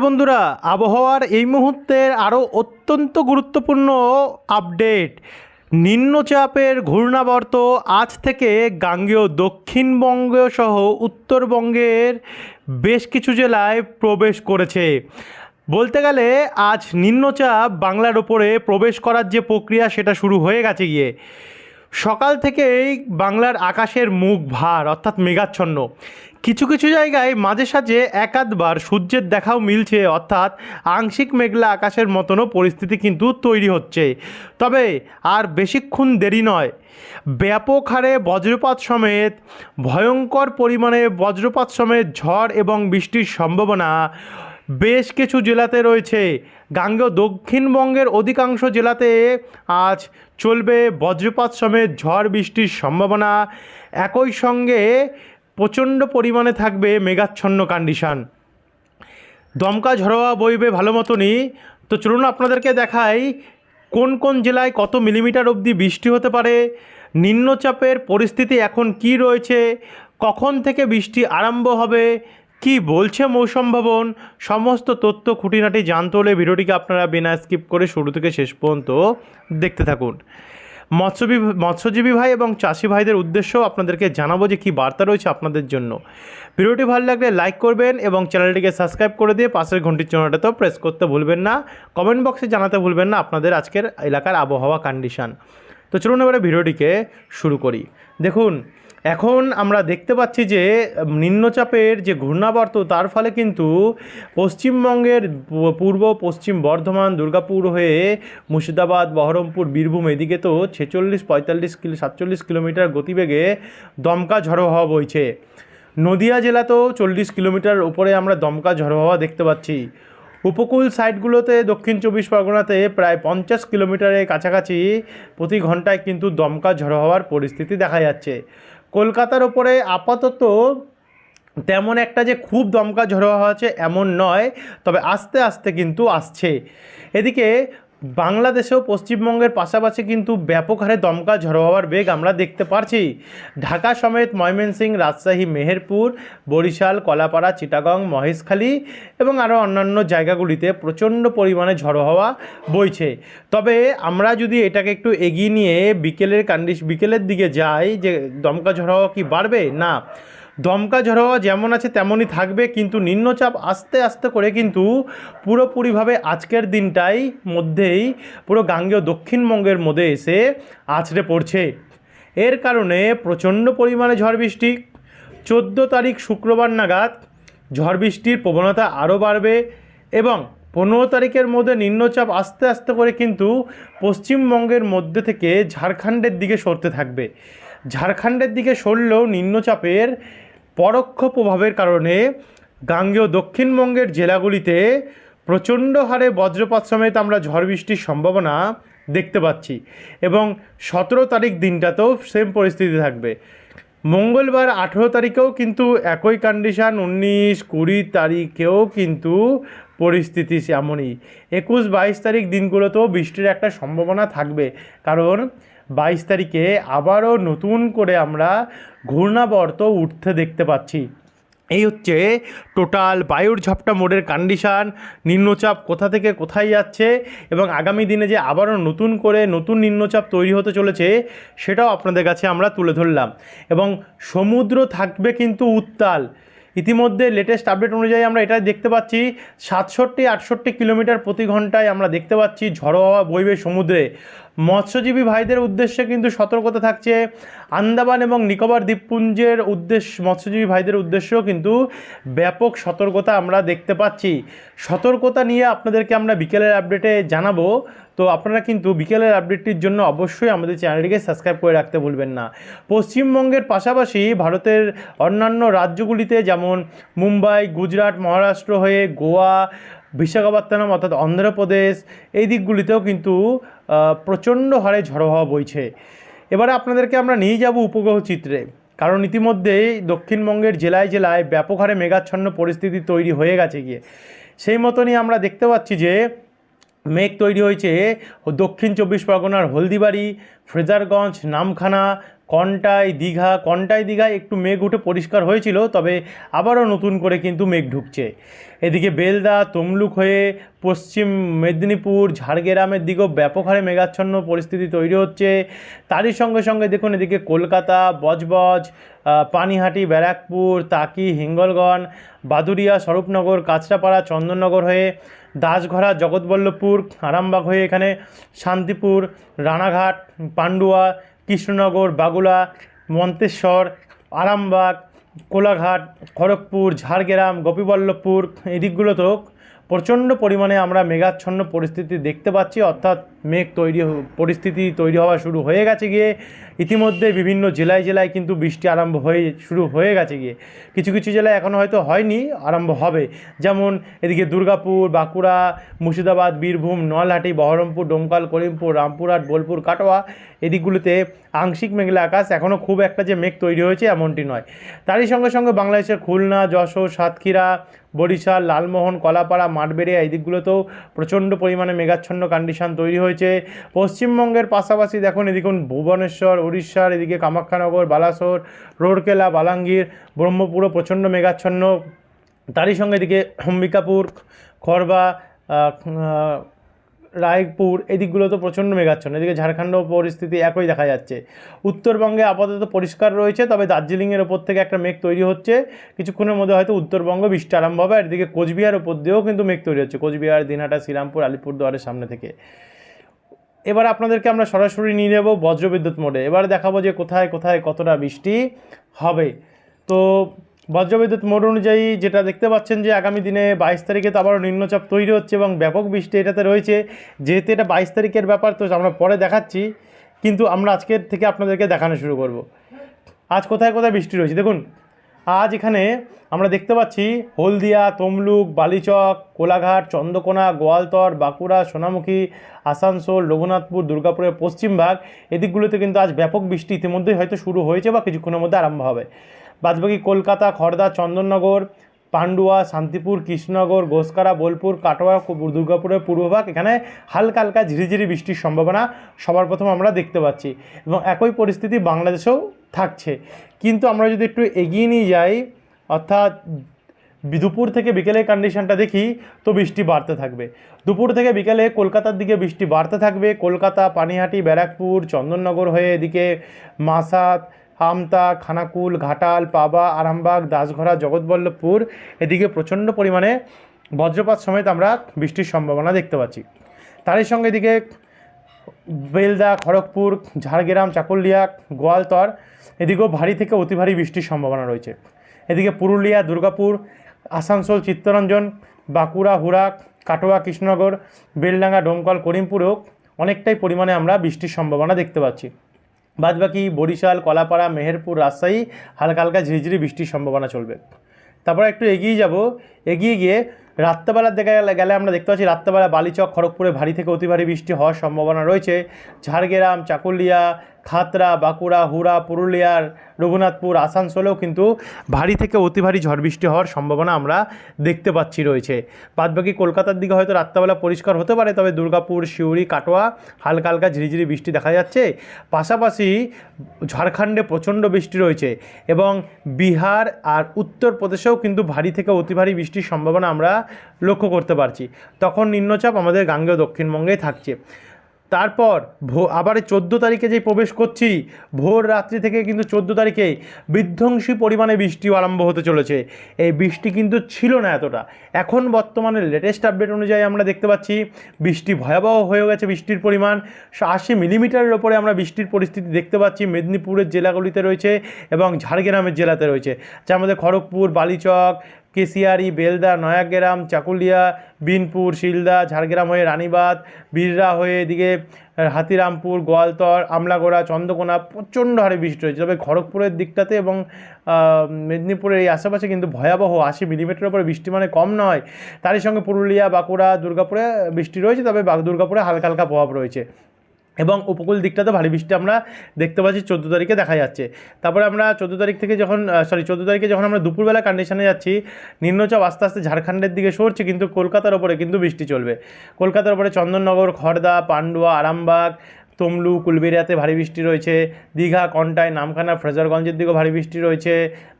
বন্ধুরা, আবহাওয়ার এই মুহূর্তের আরও অত্যন্ত গুরুত্বপূর্ণ আপডেট। নিম্নচাপের ঘূর্ণাবর্ত আজ থেকে গাঙ্গেয় দক্ষিণবঙ্গ সহ উত্তরবঙ্গের বেশ কিছু জেলায় প্রবেশ করেছে। বলতে গেলে আজ নিম্নচাপ বাংলার ওপরে প্রবেশ করার যে প্রক্রিয়া সেটা শুরু হয়ে গেছে গিয়ে। সকাল থেকেই বাংলার আকাশের মুখ ভার অর্থাৎ মেঘাচ্ছন্ন। কিছু কিছু জায়গায় মাঝে সাঝে একাধবার সূর্যের দেখাও মিলছে, অর্থাৎ আংশিক মেঘলা আকাশের মতনও পরিস্থিতি কিন্তু তৈরি হচ্ছে। তবে আর বেশিক্ষণ দেরি নয়, ব্যাপক হারে বজ্রপাত সমেত ভয়ঙ্কর পরিমাণে বজ্রপাত সমেত ঝড় এবং বৃষ্টির সম্ভাবনা বেশ কিছু জেলাতে রয়েছে। গাঙ্গেয় দক্ষিণবঙ্গের অধিকাংশ জেলাতে আজ চলবে বজ্রপাত সমেত ঝড় বৃষ্টির সম্ভাবনা। একই সঙ্গে প্রচণ্ড পরিমাণে থাকবে মেঘাচ্ছন্ন কন্ডিশান। দমকা ঝড়ো হাওয়া বইবে ভালো মতনই। তো চলুন আপনাদেরকে দেখাই কোন কোন জেলায় কত মিলিমিটার অবধি বৃষ্টি হতে পারে, নিম্নচাপের পরিস্থিতি এখন কি রয়েছে, কখন থেকে বৃষ্টি আরম্ভ হবে, কি বলছে মৌসুম ভবন, সমস্ত তথ্য খুঁটিনাটি জানতে হলে ভিডিওটিকে আপনারা বিনা স্কিপ করে শুরু থেকে শেষ পর্যন্ত দেখতে থাকুন। মৎস্যজীবী ভাই এবং চাষি ভাইদের উদ্দেশ্যেও আপনাদেরকে জানাবো যে কী বার্তা রয়েছে আপনাদের জন্য। ভিডিওটি ভালো লাগলে লাইক করবেন এবং চ্যানেলটিকে সাবস্ক্রাইব করে দিয়ে পাশের ঘন্টির চিহ্নটাতেও প্রেস করতে ভুলবেন না। কমেন্ট বক্সে জানাতে ভুলবেন না আপনাদের আজকের এলাকার আবহাওয়া কন্ডিশান। তো চলুন এবারে ভিডিওটিকে শুরু করি। দেখুন, এখন আমরা দেখতে পাচ্ছি যে নিম্নচাপের যে ঘূর্ণাবর্ত তার ফলে কিন্তু পশ্চিমবঙ্গের পূর্ব পশ্চিম বর্ধমান, দুর্গাপুর হয়ে মুর্শিদাবাদ, বহরমপুর, বীরভূম এদিকে তো 46-45 কিলোমিটার গতিবেগে দমকা ঝড়ো হাওয়া বইছে। নদিয়া জেলাতেও 40 কিলোমিটার উপরে আমরা দমকা ঝড়ো হাওয়া দেখতে পাচ্ছি। উপকূল সাইডগুলোতে দক্ষিণ 24 পরগনাতে প্রায় 50 কিলোমিটারের কাছাকাছি প্রতি ঘন্টায় কিন্তু দমকা ঝড়ো হাওয়ার পরিস্থিতি দেখা যাচ্ছে। কলকাতার ওপরে আপাতত তেমন একটা যে খুব দমকা ঝড়ো হাওয়া আছে এমন নয়, তবে আস্তে আস্তে কিন্তু আসছে। এদিকে বাংলাদেশেও পশ্চিমবঙ্গের পাশাপাশি কিন্তু ব্যাপক হারে দমকা ঝড়ো হাওয়ার বেগ আমরা দেখতে পারছি। ঢাকা সমেত ময়মনসিংহ, রাজশাহী, মেহেরপুর, বরিশাল, কলাপাড়া, চিটাগং, মহেশখালী এবং আরও অন্যান্য জায়গাগুলিতে প্রচণ্ড পরিমাণে ঝড়ো হাওয়া বইছে। তবে আমরা যদি এটাকে একটু এগিয়ে নিয়ে বিকেলের দিকে যাই, যে দমকা ঝড়ো হাওয়া কি বাড়বে? না, দমকা ঝড়ো হাওয়া যেমন আছে তেমনই থাকবে, কিন্তু নিম্নচাপ আস্তে আস্তে করে কিন্তু পুরোপুরিভাবে আজকের দিনটাই মধ্যেই পুরো গাঙ্গেয় দক্ষিণবঙ্গের মধ্যে এসে আছড়ে পড়ছে। এর কারণে প্রচণ্ড পরিমাণে ঝড় বৃষ্টি 14 তারিখ শুক্রবার নাগাদ ঝড় বৃষ্টির প্রবণতা আরও বাড়বে এবং 15 তারিখের মধ্যে নিম্নচাপ আস্তে আস্তে করে কিন্তু পশ্চিমবঙ্গের মধ্যে থেকে ঝাড়খণ্ডের দিকে সরতে থাকবে। ঝাড়খণ্ডের দিকে সরলেও নিম্নচাপের পরোক্ষ প্রভাবের কারণে গাঙ্গেয় দক্ষিণবঙ্গের জেলাগুলিতে প্রচণ্ড হারে বজ্রপাত সমেত আমরা ঝড় বৃষ্টির সম্ভাবনা দেখতে পাচ্ছি এবং 17 তারিখ দিনটাতেও সেম পরিস্থিতি থাকবে। মঙ্গলবার 18 তারিখেও কিন্তু একই কন্ডিশান, 19-20 তারিখেও কিন্তু পরিস্থিতি এমনই। 21-22 তারিখ দিনগুলোতেও বৃষ্টির একটা সম্ভাবনা থাকবে, কারণ 22 তারিখে আবারও নতুন করে আমরা ঘূর্ণাবর্ত উঠতে দেখতে পাচ্ছি। এই হচ্ছে টোটাল বায়ুর ঝাপটা মোডের কন্ডিশান। নিম্নচাপ কোথা থেকে কোথায় যাচ্ছে এবং আগামী দিনে যে আবারও নতুন করে নতুন নিম্নচাপ তৈরি হতে চলেছে সেটাও আপনাদের কাছে আমরা তুলে ধরলাম। এবং সমুদ্র থাকবে কিন্তু উত্তাল। ইতিমধ্যে লেটেস্ট আপডেট অনুযায়ী আমরা এটা দেখতে পাচ্ছি 67-68 কিলোমিটার প্রতি ঘন্টায় আমরা দেখতে পাচ্ছি ঝড়ো হাওয়া বইবে সমুদ্রে। মৎস্যজীবী ভাইদের উদ্দেশ্যে কিন্তু সতর্কতা থাকছে। আন্দামান এবং নিকোবর দ্বীপপুঞ্জের মৎস্যজীবী ভাইদের উদ্দেশ্যেও কিন্তু ব্যাপক সতর্কতা আমরা দেখতে পাচ্ছি। সতর্কতা নিয়ে আপনাদেরকে আমরা বিকেলের আপডেটে জানাবো। তো আপনারা কিন্তু বিকেলের আপডেটটির জন্য অবশ্যই আমাদের চ্যানেলটিকে সাবস্ক্রাইব করে রাখতে ভুলবেন না। পশ্চিমবঙ্গের পাশাপাশি ভারতের অন্যান্য রাজ্যগুলিতে যেমন মুম্বাই, গুজরাট, মহারাষ্ট্র হয়ে গোয়া, বিশাখাপত্তনম অর্থাৎ অন্ধ্রপ্রদেশ এই দিকগুলিতেও কিন্তু প্রচণ্ড হারে ঝড়ো হাওয়া বইছে। এবারে আপনাদেরকে আমরা নিয়ে যাব উপগ্রহ চিত্রে, কারণ ইতিমধ্যেই দক্ষিণবঙ্গের জেলায় জেলায় ব্যাপক হারে মেঘাচ্ছন্ন পরিস্থিতি তৈরি হয়ে গেছে গিয়ে। সেই মতনই আমরা দেখতে পাচ্ছি যে মেঘ তৈরি হয়েছে দক্ষিণ চব্বিশ পরগনার হলদিবাড়ি, ফ্রেজারগঞ্জ, নামখানা, কন্টাই দীঘায় একটু মেঘ উঠে পরিষ্কার হয়েছিল, তবে আবারও নতুন করে কিন্তু মেঘ ঢুকছে। এদিকে বেলদা, তমলুক হয়ে পশ্চিম মেদিনীপুর, ঝাড়গ্রামের দিকেও ব্যাপক হারে মেঘাচ্ছন্ন পরিস্থিতি তৈরি হচ্ছে। তারই সঙ্গে সঙ্গে দেখুন এদিকে কলকাতা, বজবজ, পানিহাটি, ব্যারাকপুর, তাকি, হিঙ্গলগঞ্জ, বাদুড়িয়া, স্বরূপনগর, কাঁচরাপাড়া, চন্দননগর হয়ে দাসঘরা, জগৎবল্লভপুর, আরামবাগ হয়ে এখানে শান্তিপুর, রানাঘাট, পান্ডুয়া, কৃষ্ণনগর, বাগুলা, মন্তেশ্বর, আরামবাগ, কোলাঘাট, খড়গপুর, ঝাড়গ্রাম, গোপীবল্লভপুর এই দিকগুলোতেও প্রচণ্ড পরিমাণে আমরা মেঘাচ্ছন্ন পরিস্থিতি দেখতে পাচ্ছি, অর্থাৎ পরিস্থিতি তৈরি হওয়া শুরু হয়ে গেছে গিয়ে। ইতিমধ্যে বিভিন্ন জেলায় কিন্তু বৃষ্টি শুরু হয়ে গেছে গিয়ে। কিছু কিছু জেলায় এখনও হয়তো হয়নি, আরম্ভ হবে। যেমন এদিকে দুর্গাপুর, বাঁকুড়া, মুর্শিদাবাদ, বীরভূম, নলহাটি, বহরমপুর, ডোমকল, করিমপুর, রামপুরহাট, বোলপুর, কাটোয়া এদিকগুলিতে আংশিক মেঘলা আকাশ, এখনও খুব একটা যে মেঘ তৈরি হয়েছে এমনটি নয়। তারই সঙ্গে সঙ্গে বাংলাদেশের খুলনা, যশোর, সাতক্ষীরা, বরিশাল, লালমোহন, কলাপাড়া, মাঠবেড়িয়া এই দিকগুলোতেও প্রচণ্ড পরিমাণে মেঘাচ্ছন্ন কন্ডিশন তৈরি হয়েছে। পশ্চিমবঙ্গের পাশাপাশি দেখুন এদিকে ভুবনেশ্বর, উড়িষ্যার এদিকে কামাখ্যানগর, বালাসোর, রোরকেলা, বালাঙ্গীর, ব্রহ্মপুরও প্রচণ্ড মেঘাচ্ছন্ন। তারই সঙ্গে এদিকে অম্বিকাপুর, খড়বা, রায়পুর এই দিকগুলো তো প্রচণ্ড মেঘাচ্ছন্ন। এদিকে ঝাড়খণ্ডও পরিস্থিতি একই দেখা যাচ্ছে। উত্তরবঙ্গে আপাতত পরিষ্কার রয়েছে, তবে দার্জিলিংয়ের ওপর থেকে একটা মেঘ তৈরি হচ্ছে, কিছুক্ষণের মধ্যে হয়তো উত্তরবঙ্গে বৃষ্টি আরম্ভ হবে। আর এদিকে কোচবিহার ওপর দিয়েও কিন্তু মেঘ তৈরি হচ্ছে, কোচবিহার, দিনহাটা, শ্রীরামপুর, আলিপুরদুয়ারের সামনে থেকে। এবার আপনাদেরকে আমরা সরাসরি নিয়ে নেব বজ্রবিদ্যুৎ মোডে। এবার দেখাবো যে কোথায় কোথায় কতটা বৃষ্টি হবে। তো বজ্রবিদ্যুৎ মোড অনুযায়ী যেটা দেখতে পাচ্ছেন যে আগামী দিনে 22 তারিখে তো আবারও নিম্নচাপ তৈরি হচ্ছে এবং ব্যাপক বৃষ্টি এটাতে রয়েছে। যেহেতু এটা 22 তারিখের ব্যাপার, তো আমরা পরে দেখাচ্ছি, কিন্তু আমরা আজকের থেকে আপনাদেরকে দেখানো শুরু করব। আজ কোথায় কোথায় বৃষ্টি রয়েছে দেখুন। আজ এখানে আমরা দেখতে পাচ্ছি হলদিয়া, তমলুক, বালিচক, কোলাঘাট, চন্দ্রকোনা, গোয়ালতর, বাঁকুড়া, সোনামুখী, আসানসোল, রঘুনাথপুর, দুর্গাপুরের পশ্চিমভাগ এদিকগুলোতে কিন্তু আজ ব্যাপক বৃষ্টি ইতিমধ্যেই হয়তো শুরু হয়েছে বা কিছুক্ষণের মধ্যে আরম্ভ হবে। বাদবাকি কলকাতা, খড়দা, চন্দননগর, পান্ডুয়া, শান্তিপুর, কৃষ্ণনগর, ঘোষকারা, বোলপুর, কাটোয়া, দুর্গাপুরের পূর্বভাগ এখানে হালকা হালকা ঝিরিঝিরি বৃষ্টির সম্ভাবনা সবার প্রথম আমরা দেখতে পাচ্ছি এবং একই পরিস্থিতি বাংলাদেশেও থাকছে। কিন্তু আমরা যদি একটু এগিয়ে নিয়ে যাই, অর্থাৎ দুপুর থেকে বিকেলের কন্ডিশনটা দেখি, তো বৃষ্টি বাড়তে থাকবে। দুপুর থেকে বিকেলে কলকাতার দিকে বৃষ্টি বাড়তে থাকবে। কলকাতা, পানিহাটি, ব্যারাকপুর, চন্দননগর হয়ে এদিকে মাসাত, আমতা, খানাকুল, ঘাটাল, পাবা, আরামবাগ, দাসঘরা, জগৎবল্লভপুর এদিকে প্রচণ্ড পরিমাণে বজ্রপাত সমেত আমরা বৃষ্টির সম্ভাবনা দেখতে পাচ্ছি। তারই সঙ্গে এদিকে বেলদা, খড়গপুর, ঝাড়গ্রাম, চাকুলিয়া, গোয়ালতর এদিকেও ভারী থেকে অতি ভারী বৃষ্টির সম্ভাবনা রয়েছে। এদিকে পুরুলিয়া, দুর্গাপুর, আসানসোল, চিত্তরঞ্জন, বাঁকুড়া, হুড়া, কাটোয়া, কৃষ্ণনগর, বেলডাঙ্গা, ডোমকল, করিমপুরেও অনেকটাই পরিমাণে আমরা বৃষ্টির সম্ভাবনা দেখতে পাচ্ছি। বাদবাকি বরিশাল, কলাপাড়া, মেহেরপুর, রাজশাহী হালকা হালকা ঝিরিঝিরি বৃষ্টির সম্ভাবনা চলবে। তারপর একটু এগিয়ে যাব, এগিয়ে গিয়ে রাত্রেবেলার দিকে গেলে আমরা দেখতে পাচ্ছি রাত্রেবেলা বালিচক, খড়গপুরে ভারী থেকে অতি ভারী বৃষ্টি হওয়ার সম্ভাবনা রয়েছে। ঝাড়গ্রাম, চাকুলিয়া, খাতড়া, বাঁকুড়া, হুড়া, পুরুলিয়ার, রঘুনাথপুর, আসানসোলেও কিন্তু ভারী থেকে অতি ভারী ঝড় বৃষ্টি হওয়ার সম্ভাবনা আমরা দেখতে পাচ্ছি রয়েছে। বাদবাকি কলকাতার দিকে হয়তো রাত্রেবেলা পরিষ্কার হতে পারে, তবে দুর্গাপুর, সিউড়ি, কাটোয়া হালকা হালকা ঝিরিঝিরি বৃষ্টি দেখা যাচ্ছে। পাশাপাশি ঝাড়খণ্ডে প্রচণ্ড বৃষ্টি রয়েছে এবং বিহার আর উত্তরপ্রদেশেও কিন্তু ভারী থেকে অতি ভারী বৃষ্টির সম্ভাবনা আমরা লক্ষ্য করতে পারছি। তখন নিম্নচাপ আমাদের গাঙ্গেয় দক্ষিণবঙ্গেই থাকছে। তারপর আবার 14 তারিখে যেই প্রবেশ করছি, ভোর রাত্রি থেকে কিন্তু 14 তারিখে বিধ্বংসী পরিমাণে বৃষ্টি আরম্ভ হতে চলেছে। এই বৃষ্টি কিন্তু ছিল না এতটা। এখন বর্তমানে লেটেস্ট আপডেট অনুযায়ী আমরা দেখতে পাচ্ছি বৃষ্টি ভয়াবহ হয়ে গেছে। বৃষ্টির পরিমাণ 80 মিলিমিটারের ওপরে আমরা বৃষ্টির পরিস্থিতি দেখতে পাচ্ছি। মেদিনীপুরের জেলাগুলিতে রয়েছে এবং ঝাড়গ্রামের জেলাতে রয়েছে, যার মধ্যে খড়গপুর, বালিচক, কেশিয়ারি, বেলদা, নয়াগ্রাম, চাকুলিয়া, বিনপুর, শিলদা, ঝাড়গ্রাম হয়ে রানীবাঁধ, বীররা হয়ে এদিকে হাতিরামপুর, গোয়ালতর, আমলাগোড়া, চন্দ্রকোনা প্রচণ্ড হারে বৃষ্টি রয়েছে। তবে খড়গপুরের দিকটাতে এবং মেদিনীপুরের এই আশেপাশে কিন্তু ভয়াবহ 80 মিলিমিটারের উপরে বৃষ্টি মানে কম নয়। তারই সঙ্গে পুরুলিয়া, বাঁকুড়া, দুর্গাপুরে বৃষ্টি রয়েছে, তবে দুর্গাপুরে হালকা হালকা প্রভাব রয়েছে। এবং উপকূল দিকটাতে ভারী বৃষ্টি আমরা দেখতে পাচ্ছি 14 তারিখে দেখা যাচ্ছে। তারপরে আমরা 14 তারিখ থেকে যখন 14 তারিখে যখন আমরা দুপুরবেলা কন্ডিশনে যাচ্ছি, নিম্নচাপ আস্তে আস্তে ঝাড়খণ্ডের দিকে সরছে, কিন্তু কলকাতার ওপরে কিন্তু বৃষ্টি চলবে। কলকাতার ওপরে চন্দননগর, খড়দা, পান্ডুয়া, আরামবাগ, তমলু, কুলবেড়িয়াতে ভারী বৃষ্টি রয়েছে। দীঘা, কন্টাই, নামখানা, ফ্রেজারগঞ্জের দিকেও ভারী বৃষ্টি রয়েছে।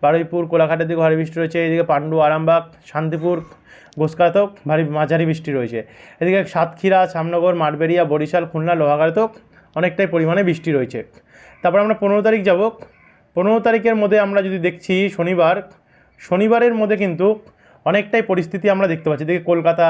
বারুইপুর, কোলাঘাটের দিকেও ভারী বৃষ্টি রয়েছে। এদিকে পান্ডুয়া, আরামবাগ, শান্তিপুর, গোসকাতেও মাঝারি বৃষ্টি রয়েছে। এদিকে সাতক্ষীরা, শ্যামনগর, মাঠবেড়িয়া, বরিশাল, খুলনা, লোহাগাড়াতেও অনেকটাই পরিমাণে বৃষ্টি রয়েছে। তারপর আমরা 15 তারিখ যাব। 15 তারিখের মধ্যে আমরা যদি দেখছি শনিবারের মধ্যে কিন্তু অনেকটাই পরিস্থিতি আমরা দেখতে পাচ্ছি। দেখি কলকাতা,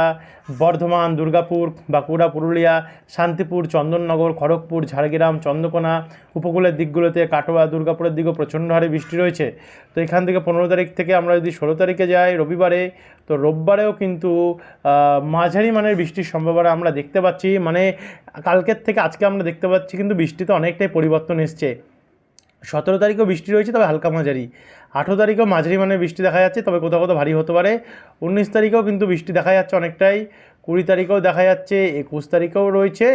বর্ধমান, দুর্গাপুর, বাঁকুড়া, পুরুলিয়া, শান্তিপুর, চন্দননগর, খড়গপুর, ঝাড়গ্রাম, চন্দ্রকোনা, উপকূলের দিকগুলোতে, কাটোয়া, দুর্গাপুরের দিকেও প্রচণ্ড হারে বৃষ্টি রয়েছে। তো এখান থেকে 15 তারিখ থেকে আমরা যদি 16 তারিখে যাই রবিবারে, তো রোববারেও কিন্তু মাঝারি মানের বৃষ্টির সম্ভাবনা আমরা দেখতে পাচ্ছি। মানে কালকের থেকে আজকে আমরা দেখতে পাচ্ছি কিন্তু বৃষ্টিতে অনেকটাই পরিবর্তন এসছে। 17 তারিখেও বৃষ্টি রয়েছে, তবে হালকা মাঝারি। 18 তারিখেও মাঝারি মানের বৃষ্টি দেখা যাচ্ছে, তবে কোথাও কোথাও ভারী হতে পারে। 19 তারিখেও কিন্তু বৃষ্টি দেখা যাচ্ছে অনেকটাই। 20 তারিখেও দেখা যাচ্ছে, 21 তারিখেও রয়েছে,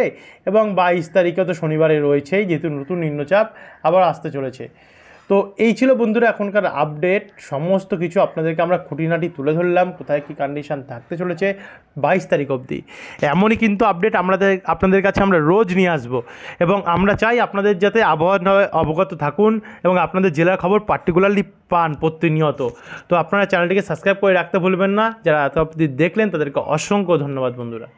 এবং 22 তারিখেও তো শনিবারে রয়েছেই, যেহেতু নতুন নিম্নচাপ আবার আসতে চলেছে। তো এই ছিল বন্ধুরা এখনকার আপডেট। সমস্ত কিছু আপনাদেরকে আমরা খুঁটিনাটি তুলে ধরলাম, কোথায় কী কন্ডিশান থাকতে চলেছে 22 তারিখ অবধি। এমনই কিন্তু আপডেট আপনাদের কাছে আমরা রোজ নিয়ে আসবো, এবং আমরা চাই আপনাদের যাতে আবহাওয়া অবগত থাকুন এবং আপনাদের জেলার খবর পার্টিকুলারলি পান প্রতিনিয়ত। তো আপনারা চ্যানেলটিকে সাবস্ক্রাইব করে রাখতে ভুলবেন না। যারা এত অবধি দেখলেন তাদেরকে অসংখ্য ধন্যবাদ বন্ধুরা।